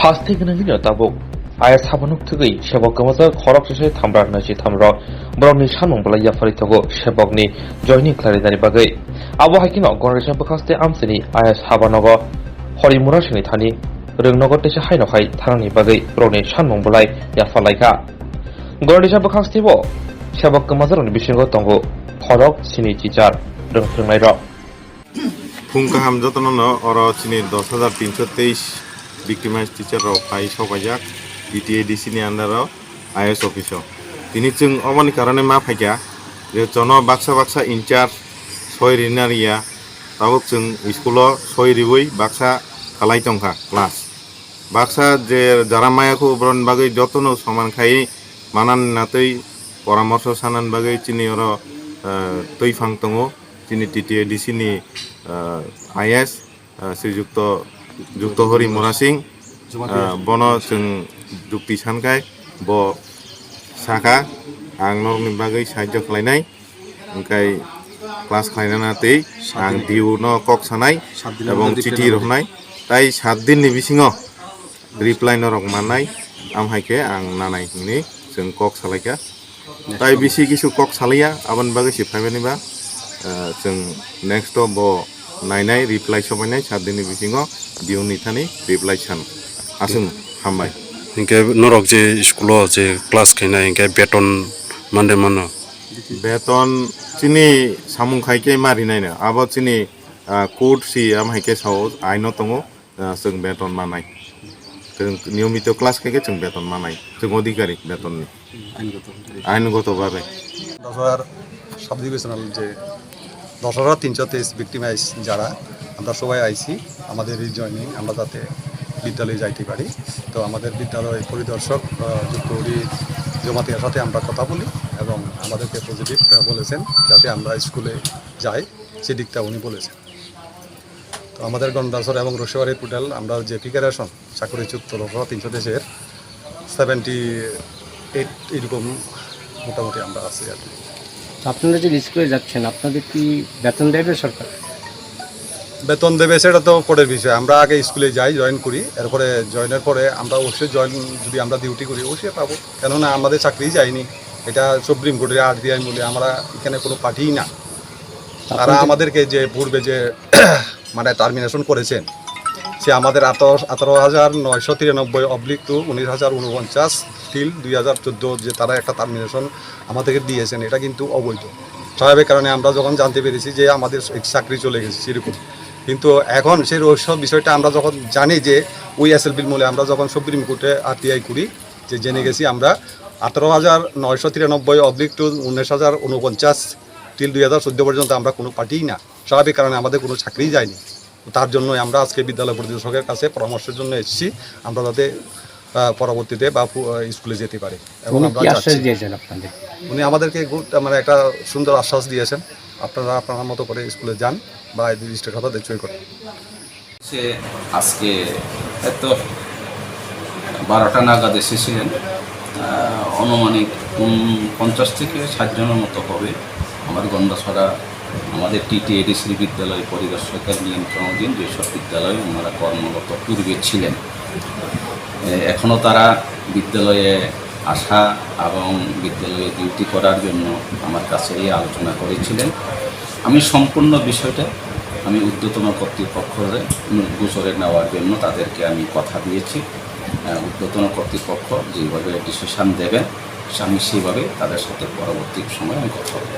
Hasti Ganagino Tabuk. Ayas Habanuk Tugi, Shabok Gamaza, Horok Tambra Naji Tamra, Brownie Sanmung Bwlai Faritogo, Shabogni, joining Clarinari Bagay. Abu Hakino, Gorishan Bakaste Amsini, Ayas Habanogo, Horimurashini Thani, Phrwngnairok Hainohai, Thani Bagay, Brownie Sanmung Bwlai Rwlaikha. Gorishan Bakaste Bo, Shabok Gamaza on Bishingo Tongo, Horok Sini Chichar, Phrwngnairok. Pungkaham Jotono or Chini 10323 victimized teacher of Pai Sopajak, DTADC ni under IS official. Tinitsung Omani Karane Mapaja, the Tono Baksa in charge, Soy Rinaria, Tawuksung, Iskulo, Soy Riwi, Baksa, Kalaitonka, class. Baksa, the Jaramayako, Bron Bagay Jotono, Soman Kai, Manan Natui, Poramoso Sanan Bagay, Chini or Toifang Tongo, Chini DTADC ni IS, Sujukto. Jukto hori morasing bono जों जुक्ति सानखाय bo saka ang norni bagai sahaja khlainai ओंखाय class खालायना tei ang diu no kok sanai ebong चिठी रखनाय tai 7 दिन ni bisingo reply no rok manai amhaike ang nanai ni जों kok salaika tai bisi kisu kok salaya aban bagai sifaibani ba जों next to bo nainai reply sobainai 7 दिन ni bisingo diuni Thani reply chan asung hambai इनके नरक जे school जे class खाना इनके बेतन मानदे मानो बेतन चिनी सामुं खाइके मारिनाय न आबो चिनी कोड सि आम हाइके साव आइनो तंगो जों बेतन मानाय जों नियमित क्लास खाइके जों बेतन मानाय जों अधिकारी बेतन आइनगत भाबे 10,000 সাব ডিভিশনাল যে 10,323 ভিক্টিমাইজ যারা আমরা সবাই আইছি আমাদের এই জয়েনিং আমরা যাতে বিদ্যালয়ে যাইতে পারি তো আমাদের বিদ্যালয় পরিদর্শক যুক্তরি জমাতের সাথে আমরা কথা বলি এবং আমাদেরকে পজিটিভ বলেছেন যাতে আমরা স্কুলে যাই সেদিকটা উনি বলেছেন তো আমাদের গন্ডাসর এবং রসিবাড়ি টোটাল আমরা যে প্রিপারেশন চাকরিচ্যুত 323 78 এরকম মোটামুটি আমরা আছি আর কি। আপনারা যে স্কুলে যাচ্ছেন আপনাদের কি বেতন দেবে সরকার? বেতন দেবে সেটা তো পরের বিষয় আমরা আগে স্কুলে যাই জয়েন করি এরপরে জয়েনের পরে আমরা অবশ্যই জয়েন যদি আমরা ডিউটি করি অবশ্যই পাবো কেননা আমাদের চাকরি যায়নি এটা সুপ্রিম কোর্টের আরবিআই বলে আমরা এখানে কোনো পাঠিই না তারা আমাদেরকে যে পূর্বে যে মানে টার্মিনেশন করেছেন সে আমাদের 18,993/19,049 till 2014 যে তারা একটা টার্মিনেশন আমাদেরকে দিয়েছেন এটা কিন্তু অবৈধ স্বাভাবিক কারণে আমরা যখন জানতে পেরেছি যে আমাদের চাকরি চলে গেছে সেরকম কিন্তু এখন সেই সব বিষয়টা আমরা যখন জানি যে ওই এসএলবির মূলে আমরা যখন সুপ্রিম কোর্টে আরটিআই করি যে জেনে গেছি আমরা 18,993/19,049 till 2014 পর্যন্ত আমরা কোনো পার্টিই না স্বাভাবিক কারণে আমাদের কোনো চাকরি যায়নি তার জন্য আমরা আজকে বিদ্যালয় পরিদর্শকের কাছে পরামর্শের জন্য এসেছি আমরা যাতে পরবর্তীতে বা স্কুলে যেতে পারি এবং আমরা আশ্বাস দিয়েছেন আপনাদের উনি আমাদেরকে মানে একটা সুন্দর আশ্বাস দিয়েছেন আপনারা আপনার মতো করে স্কুলে যান বা এই জিনিসটার কথা দেখছই করেন সে আজকে এত 12টা নাগাদ এসেছিলেন অনুমানিক 50 থেকে 60 জনের মতো হবে আমার গন্ডাছড়া আমাদের টিটিএডিসি বিদ্যালয় পরিদর্শকের নিয়ন্ত্রণাধীন যেসব বিদ্যালয়ে ওনারা কর্মরত পূর্বে ছিলেন এখনও তারা বিদ্যালয়ে আসা এবং বিদ্যালয়ে ডিউটি করার জন্য আমার কাছে এই আলোচনা করেছিলেন আমি সম্পূর্ণ বিষয়টা আমি ঊর্ধ্বতন কর্তৃপক্ষের গোচরে নেওয়ার জন্য তাদেরকে আমি কথা দিয়েছি ঊর্ধ্বতন কর্তৃপক্ষ যেভাবে ডিসিশন দেবেন আমি সেইভাবে তাদের সাথে পরবর্তী সময়ে আমি কথা বলব।